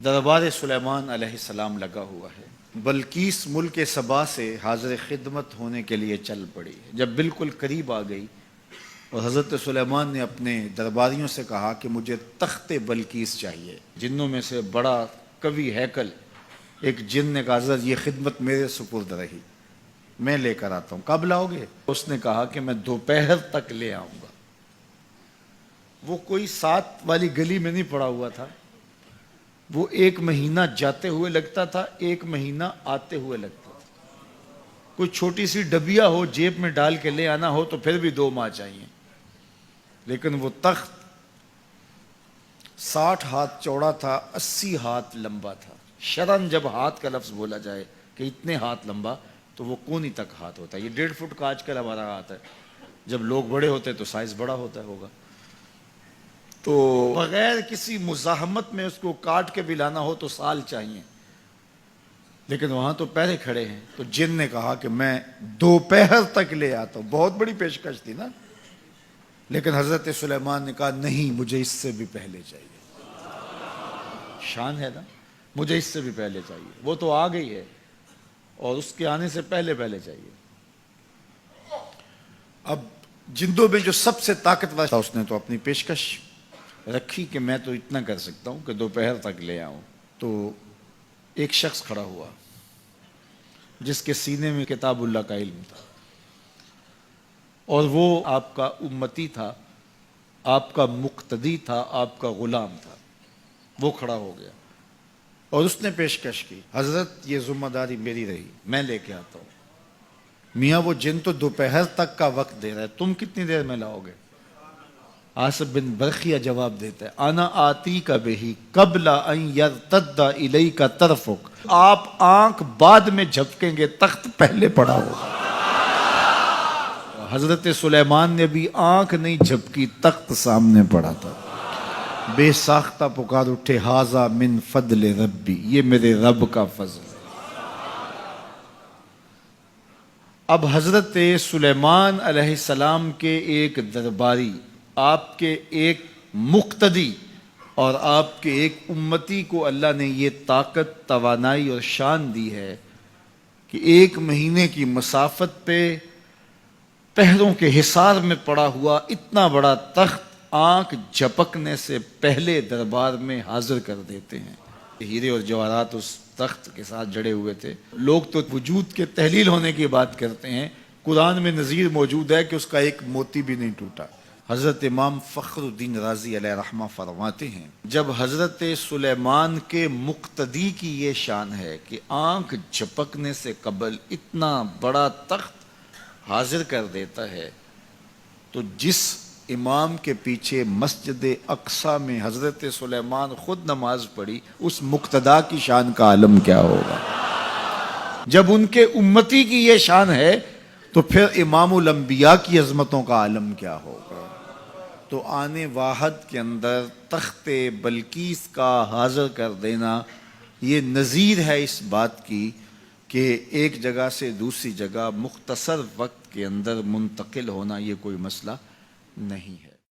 دربار سلیمان علیہ السلام لگا ہوا ہے۔ بلقیس ملک سبا سے حاضر خدمت ہونے کے لیے چل پڑی۔ جب بالکل قریب آ گئی اور حضرت سلیمان نے اپنے درباریوں سے کہا کہ مجھے تخت بلقیس چاہیے۔ جنوں میں سے بڑا قوی ہیکل ایک جن نے کہا حضرت یہ خدمت میرے سپرد رہی، میں لے کر آتا ہوں۔ کب لاؤ گے؟ اس نے کہا کہ میں دوپہر تک لے آؤں گا۔ وہ کوئی 7 والی گلی میں نہیں پڑا ہوا تھا، وہ 1 مہینہ جاتے ہوئے لگتا تھا، 1 مہینہ آتے ہوئے لگتا تھا۔ کوئی چھوٹی سی ڈبیا ہو جیب میں ڈال کے لے آنا ہو تو پھر بھی 2 ماہ چاہیے، لیکن وہ تخت 60 ہاتھ چوڑا تھا، 80 ہاتھ لمبا تھا۔ شرن جب ہاتھ کا لفظ بولا جائے کہ اتنے ہاتھ لمبا تو وہ کونی تک ہاتھ ہوتا ہے۔ یہ 1.5 فٹ کا آج کل ہمارا ہاتھ ہے، جب لوگ بڑے ہوتے تو سائز بڑا ہوتا ہوگا، تو بغیر کسی مزاحمت میں اس کو کاٹ کے بھی لانا ہو تو سال چاہیے، لیکن وہاں تو پہلے کھڑے ہیں۔ تو جن نے کہا کہ میں دوپہر تک لے آتا ہوں۔ بہت بڑی پیشکش تھی نا، لیکن حضرت سلیمان نے کہا نہیں، مجھے اس سے بھی پہلے چاہیے۔ شان ہے نا، مجھے اس سے بھی پہلے چاہیے۔ وہ تو آ گئی ہے اور اس کے آنے سے پہلے چاہیے۔ اب جندوں میں جو سب سے طاقتور تھا اس نے تو اپنی پیشکش رکھی کہ میں تو اتنا کر سکتا ہوں کہ دوپہر تک لے آؤں۔ تو ایک شخص کھڑا ہوا جس کے سینے میں کتاب اللہ کا علم تھا، اور وہ آپ کا امتی تھا، آپ کا مقتدی تھا، آپ کا غلام تھا۔ وہ کھڑا ہو گیا اور اس نے پیشکش کی، حضرت یہ ذمہ داری میری رہی، میں لے کے آتا ہوں۔ میاں وہ جن تو دوپہر تک کا وقت دے رہا ہے، تم کتنی دیر میں لاؤ گے؟ آصف بن برخیہ جواب دیتا ہے، انا آتی کا بہی قبل ان یرتد الیک طرفک۔ آپ آنکھ بعد میں جھپکیں گے، تخت پہلے پڑا ہوگا۔ حضرت سلیمان نے بھی آنکھ نہیں جھپکی، تخت سامنے پڑا تھا۔ بے ساختہ پکار اٹھے، ھذا من فضل ربی، یہ میرے رب کا فضل ہے۔ اب حضرت سلیمان علیہ السلام کے ایک درباری، آپ کے ایک مقتدی اور آپ کے ایک امتی کو اللہ نے یہ طاقت، توانائی اور شان دی ہے کہ 1 مہینے کی مسافت پہ پہروں کے حصار میں پڑا ہوا اتنا بڑا تخت آنکھ جھپکنے سے پہلے دربار میں حاضر کر دیتے ہیں۔ ہیرے اور جواہرات اس تخت کے ساتھ جڑے ہوئے تھے۔ لوگ تو وجود کے تحلیل ہونے کی بات کرتے ہیں، قرآن میں نظیر موجود ہے کہ اس کا ایک موتی بھی نہیں ٹوٹا۔ حضرت امام فخر الدین رازی علیہ رحمہ فرماتے ہیں، جب حضرت سلیمان کے مقتدی کی یہ شان ہے کہ آنکھ جھپکنے سے قبل اتنا بڑا تخت حاضر کر دیتا ہے، تو جس امام کے پیچھے مسجد اقصی میں حضرت سلیمان خود نماز پڑھی، اس مقتدا کی شان کا عالم کیا ہوگا؟ جب ان کے امتی کی یہ شان ہے تو پھر امام الانبیاء کی عظمتوں کا عالم کیا ہوگا؟ تو آنے واحد کے اندر تخت بلقیس کا حاضر کر دینا یہ نظیر ہے اس بات کی کہ ایک جگہ سے دوسری جگہ مختصر وقت کے اندر منتقل ہونا یہ کوئی مسئلہ نہیں ہے۔